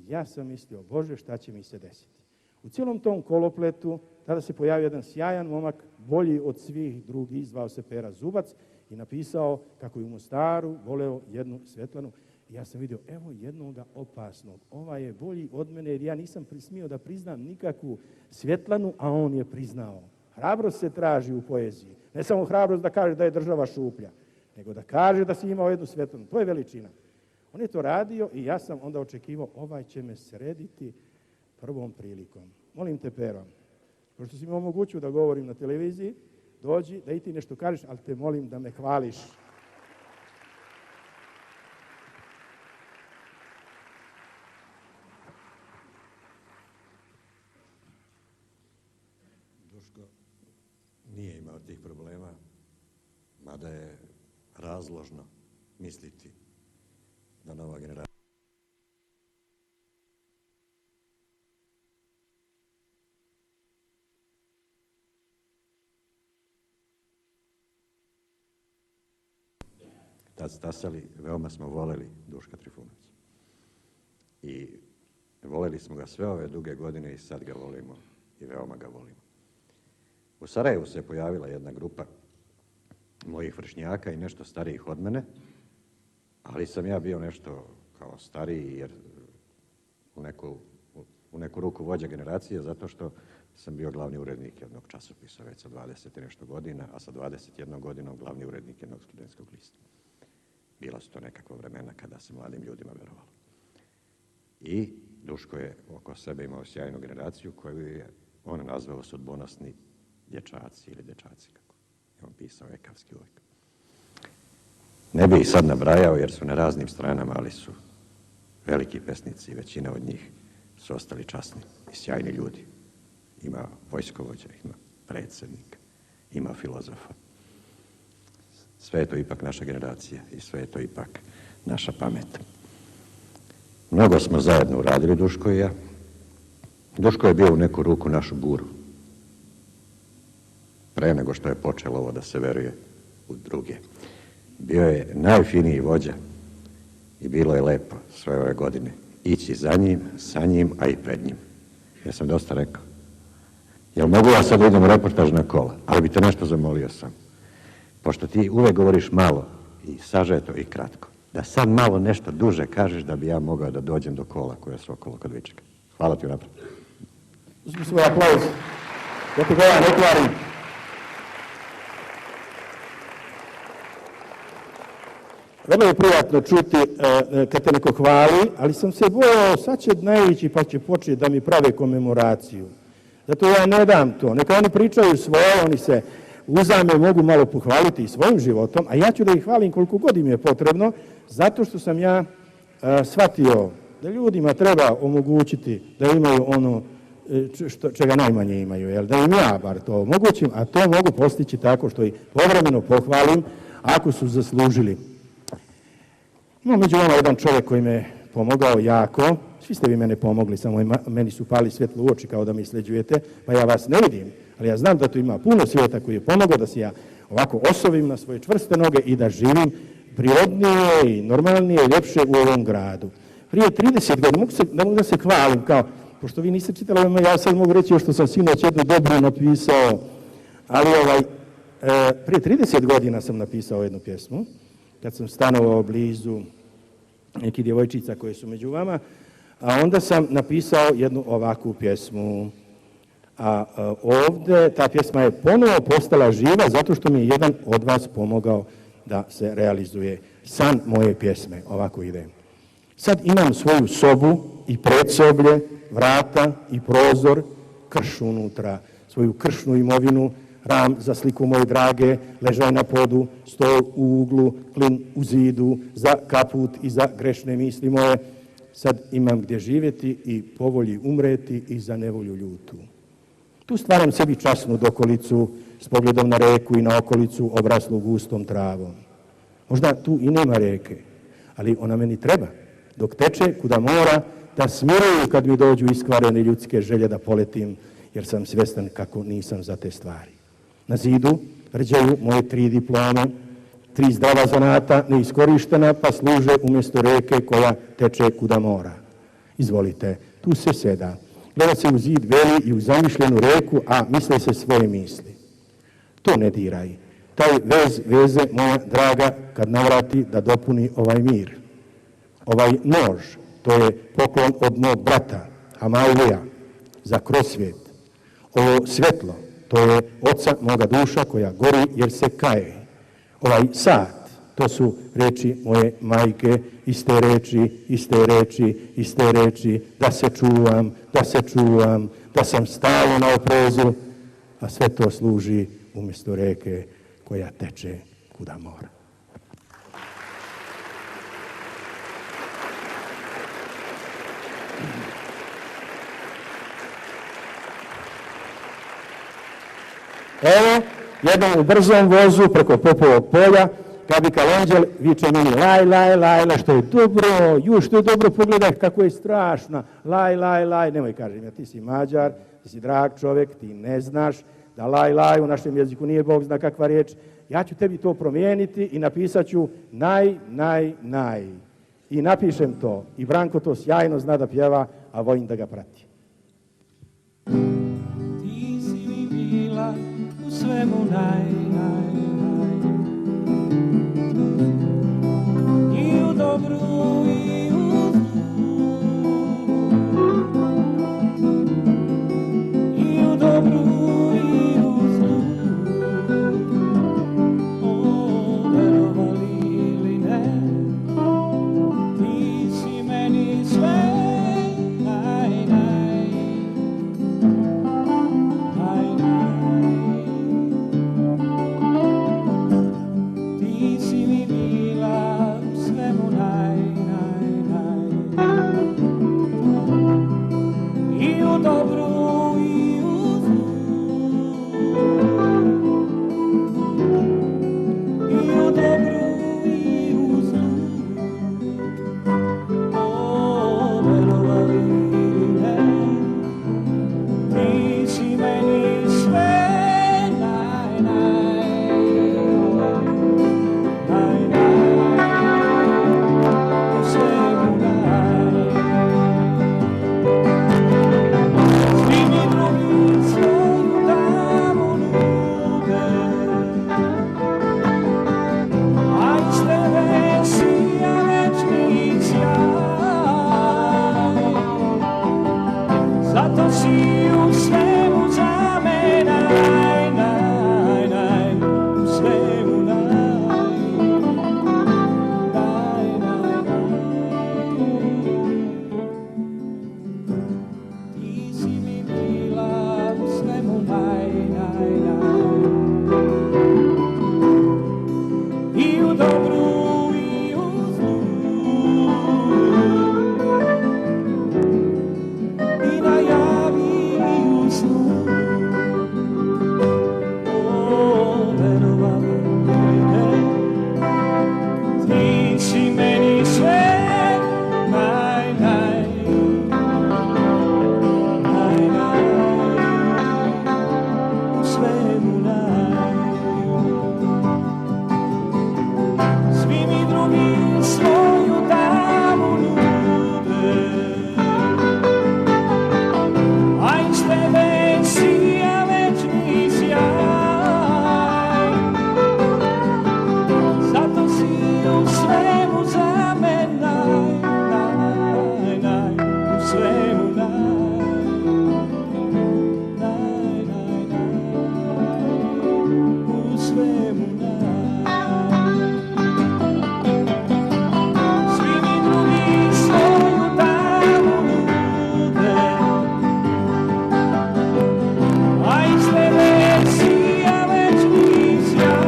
ja sam mislio, Bože, šta će mi se desiti? U cijelom tom kolopletu tada se pojavio jedan sjajan momak, bolji od svih drugih, zvao se Pera Zubac i napisao kako je u Mostaru voleo jednu Svetlanu. I ja sam vidio, evo jednoga opasnog, ovaj je bolji od mene jer ja nisam smio da priznam nikakvu Svetlanu, a on je priznao. Hrabrost se traži u poeziji. Ne samo hrabrost da kaže da je država šuplja, nego da kaže da si imao jednu Svetlanu. To je veličina. On je to radio i ja sam onda očekivao, ovaj će me srediti prvom prilikom. Molim te, Pero, pošto si mi omogućio da govorim na televiziji, dođi da i ti nešto kažeš, ali te molim da me hvališ. Duško nije imao tih problema, mada je razložno misliti da nova generacija tad stasali, veoma smo voleli Duška Trifunovca. I voleli smo ga sve ove duge godine i sad ga volimo i veoma ga volimo. U Sarajevu se pojavila jedna grupa mojih vršnjaka i nešto starijih od mene, ali sam ja bio nešto kao stariji jer u neku ruku vođa generacije zato što sam bio glavni urednik jednog časopisa već sa 20 i nešto godina, a sa 21 godinom glavni urednik jednog studentskog lista. Bila su to nekakva vremena kada se mladim ljudima verovalo. I Duško je oko sebe imao sjajnu generaciju koju je on nazvao sudbonosni dječaci ili dječaci, kako je on pisao ekavski uvijek. Ne bi ih sad nabrajao jer su na raznim stranama, ali su veliki pesnici i većina od njih su ostali časni i sjajni ljudi. Ima vojskovođa, ima predsjednika, ima filozofa. Sve je to ipak naša generacija i sve je to ipak naša pamet. Mnogo smo zajedno uradili, Duško i ja. Duško je bio u neku ruku našu buru. Pre nego što je počelo ovo da se veruje u druge. Bio je najfiniji vođa i bilo je lepo sve ove godine ići za njim, sa njim, a i pred njim. Ja sam dosta rekao, jel mogu ja sad idem u reportažna kola, ali bi te nešto zamolio sam. Pošto ti uvek govoriš malo i sažeto i kratko, da sad malo nešto duže kažeš da bi ja mogao da dođem do kola koje su okolo kod Vičeka. Hvala ti unaprijed. Uzmi svoj aplauz. Ja ti ga ja ne kvarim. Vrlo je prijatno čuti kad te neko hvali, ali sam se bojao, sad će naići pa će početi da mi prave komemoraciju. Zato ja ne dam to. Neka oni pričaju svoje, oni se uzame, mogu malo pohvaliti i svojim životom, a ja ću da ih hvalim koliko god im je potrebno, zato što sam ja shvatio da ljudima treba omogućiti da imaju ono čega najmanje imaju, jel? Da im ja bar to omogućim, a to mogu postići tako što ih povremeno pohvalim ako su zaslužili. No, među vama jedan čovjek koji me pomogao jako, svi ste vi mene pomogli, samo meni su pali svjetlo u oči kao da mi sleđujete, pa ja vas ne vidim, ali ja znam da tu ima puno svijeta koji je pomogao da se ja ovako osovim na svoje čvrste noge i da živim prirodnije i normalnije i ljepše u ovom gradu. Prije 30 godina, ne mogu da se hvalim, kao, pošto vi niste čitali, ja sad mogu reći što sam sinoć jednu dobru napisao, ali prije 30 godina sam napisao jednu pjesmu, kad sam stanovao blizu nekih djevojčica koje su među vama, a onda sam napisao jednu ovakvu pjesmu. A ovdje ta pjesma je ponovo postala živa zato što mi je jedan od vas pomogao da se realizuje san moje pjesme. Ovako ide. Sad imam svoju sobu i predsoblje, vrata i prozor, krš unutra, svoju kršnu imovinu, ram za sliku moje drage, ležaj na podu, stol u uglu, klin u zidu, za kaput i za grešne misli moje. Sad imam gdje živjeti i po volji umreti i za nevolju ljutu. Tu stvaram sebi časnu dokolicu s pogledom na reku i na okolicu obraslu gustom travom. Možda tu i nema reke, ali ona meni treba. Dok teče kuda mora, da smiruju kad mi dođu iskvarene ljudske želje da poletim, jer sam svjestan kako nisam za te stvari. Na zidu rđaju moje 3 diplome, 3 zdrava zanata, neiskorištena, pa služe umjesto reke koja teče kuda mora. Izvolite, tu se seda. Gleda se u zid veli i u zamišljenu reku, a misle se svoje misli. To ne diraj. Taj veze, moja draga, kad navrati da dopuni ovaj mir. Ovaj nož, to je poklon od mog brata, Amaulija, za krosvijet. Ovo svjetlo, to je oca moga duša koja gori jer se kaje. Ovaj sat, to su reči moje majke, iste reči, da se čuvam, da sam stalno na oprezu, a sve to služi umjesto reke koja teče kuda mora. Evo, jednom u brzom vozu preko Popovog polja, Kabikal Anđel viče meni laj, što je dobro, pogledaj kako je strašna, laj, nemoj kažem ja, ti si Mađar, ti si drag čovjek, ti ne znaš da laj u našem jeziku nije Bog zna kakva riječ, ja ću tebi to promijeniti i napisat ću naj. I napišem to i Branko to sjajno zna da pjeva, a Vojin da ga prati. Ti si mi bila u svemu naj. I u dobru i u zlu. I u dobru i u zlu. O, verovali ili ne, ti si meni sve naj. Ti si mi bila u svemu naj. I u dobru i u zlu. I u dobru i u zlu. O, verovali ili ne, ti si meni sve zato si u svemu za me naj, u svemu naj. Ti si mi bila u svemu naj. I u dobru i u zlu. I na javi i u snu. O, verovali ili ne, ti si meni sve naj. U svemu naj. Svi mi drugi svoju damu nude, a iz tebe sija večni sjaj. Zato si u svemu za me naj, u svemu naj. U svemu naj. Svi mi drugi svoju damu nude, a iz tebe sija večni sjaj.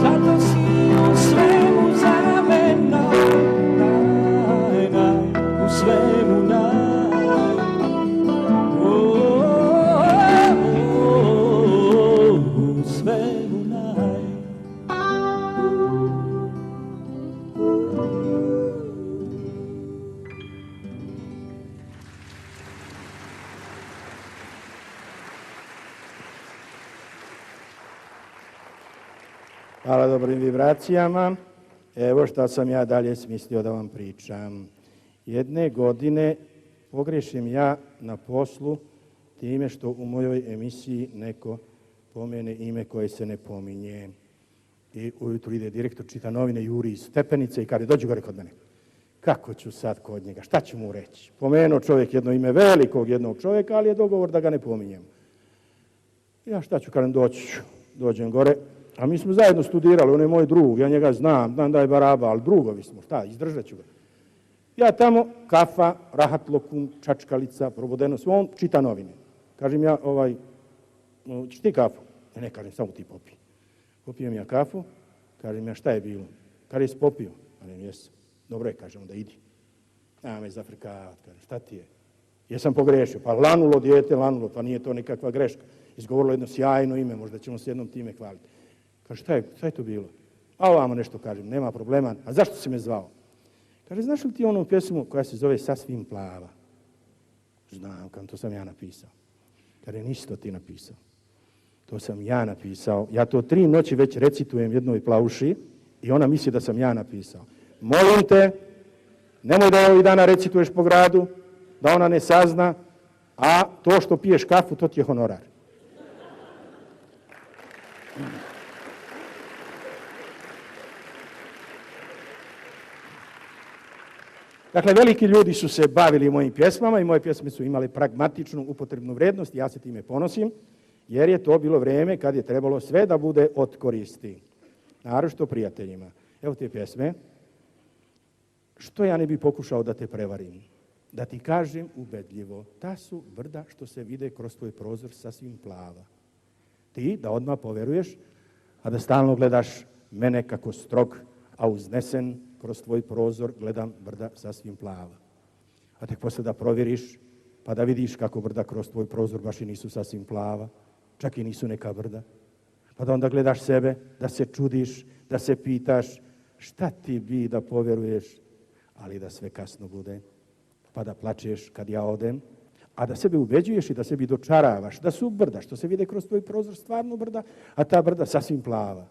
Zato si u svemu za me naj, u svemu naj. U svemu naj. Hvala dobrim vibracijama. Evo šta sam ja dalje smislio da vam pričam. Jedne godine pogrešim ja na poslu time što u mojoj emisiji neko pomene ime koje se ne pominje. I ujutru ide direktor, čita novine, juri iz stepenice i kaže, dođi gore kod mene. Kako ću sad kod njega? Šta ću mu reći? Pomenuo čovjek jedno ime velikog jednog čovjeka, ali je dogovor da ga ne pominjem. Ja šta ću, kažem, doći ću. Dođem gore, a mi smo zajedno studirali, on je moj drug, ja njega znam da je baraba, ali drugovi smo, šta, izdržat ću ga. Ja tamo, kafa, rahat lokum, čačkalica, probodeno, sve, on čita novine. Kažem ja, ćeš ti kafu? Ne, kažem, samo ti popij. Popijem ja kafu, kažem ja, šta je bilo? Kad je popio? Kažem, jesam. Dobro je, kažem, onda idi. Nema me zafrikavat, kažem, šta ti je? Jesam pogrešio, pa lanulo dijete, lanulo, pa nije to nikakva greška. Izgovorilo jedno sjajno ime, možda ćemo se jednom time hvaliti. Kaže, šta je to bilo? A ovamo nešto kažem, nema problema. A zašto si me zvao? Kaže, znaš li ti onu pjesmu koja se zove Sasvim plava? Znam, kam to sam ja napisao. Kaže, nisi to ti napisao. To sam ja napisao. Ja to 3 noći već recitujem jednoj plavuši i ona misli da sam ja napisao. Molim te, nemoj da ovih dana recituješ po gradu, da ona ne sazna, a to što piješ kafu, to ti je honorar. Dakle, veliki ljudi su se bavili mojim pjesmama i moje pjesme su imale pragmatičnu upotrebnu vrijednost i ja se time ponosim, jer je to bilo vrijeme kad je trebalo sve da bude od koristi. Naročito prijateljima. Evo te pjesme. Što ja ne bi pokušao da te prevarim? Da ti kažem ubedljivo, ta su brda što se vide kroz tvoj prozor sasvim plava. Ti da odmah poveruješ, a da stalno gledaš mene kako strog, a uznesen kroz tvoj prozor gledam brda sasvim plava. A tek posle da provjeriš, pa da vidiš kako brda kroz tvoj prozor baš i nisu sasvim plava, čak i nisu neka brda. Pa da onda gledaš sebe, da se čudiš, da se pitaš šta ti bi da povjeruješ, ali da sve kasno bude, pa da plačeš kad ja odem, a da sebe ubeđuješ i da sebi dočaravaš, da su brda, što se vide kroz tvoj prozor, stvarno brda, a ta brda sasvim plava.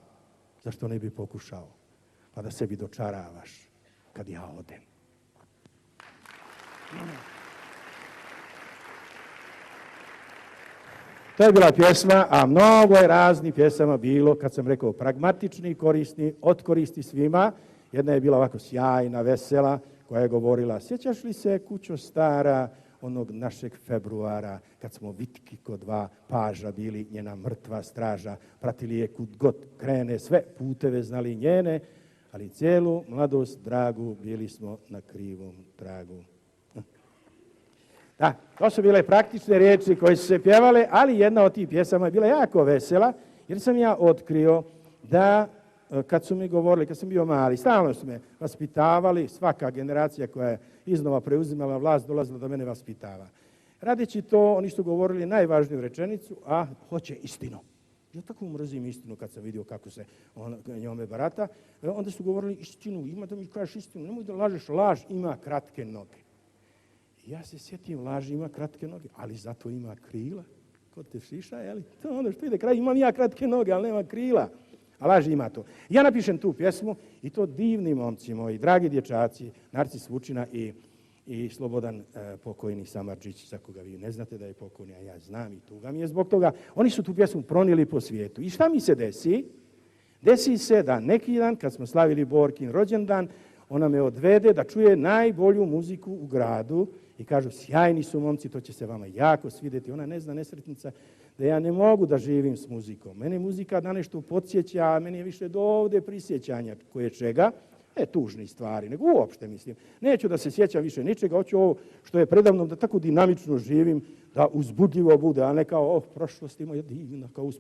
Zašto ne bi pokušao? Pa da sebi dočaravaš kad ja odem. To je bila pjesma, a mnogo je raznih pjesama bilo, kad sam rekao pragmatični i korisni, od koristi svima. Jedna je bila ovako sjajna, vesela, koja je govorila, sjećaš li se, kućo stara, onog našeg februara, kad smo vitki kod 2 paža bili, njena mrtva straža, pratili je kud god krene, sve puteve znali njene, ali cijelu mladost dragu bili smo na krivom tragu. Da, to su bile praktične riječi koje su se pjevale, ali jedna od tih pjesama je bila jako vesela, jer sam ja otkrio da kad su mi govorili, kad sam bio mali, stalno su me vaspitavali, svaka generacija koja je iznova preuzimala vlast dolazila do mene vaspitava. Radeći to, oni su govorili najvažniju rečenicu, a hoće istinu. Ja tako mrzim istinu kad sam vidio kako se njome barata. Onda su govorili istinu, ima da mi kažeš istinu, nemoj da lažeš, laž ima kratke noge. Ja se sjetim, laž ima kratke noge, ali zato ima krila. Kod te šiša, jeli? To je ono što ide kraj, imam ja kratke noge, ali nema krila. A laž ima to. Ja napišem tu pjesmu i to divni momci moji, dragi dječaci, Narcis Vučina i Slobodan pokojni Samardžić, za koga vi ne znate da je pokojni, a ja znam i tuga mi je zbog toga. Oni su tu pjesmu pronijeli po svijetu. I šta mi se desi? Desi se da neki dan, kad smo slavili Borkin rođendan, ona me odvede da čuje najbolju muziku u gradu i kažu, sjajni su momci, to će se vama jako svidjeti. Ona ne zna, nesretnica, da ja ne mogu da živim s muzikom. Mene muzika da nešto podsjeća, a meni je više do ovdje prisjećanja koje čega, ne tužnih stvari, nego uopšte mislim. Neću da se sjećam više ničega, hoću ovo što je predavnom da tako dinamično živim, da uzbudljivo bude, a ne kao, prošlost ima je divna, kao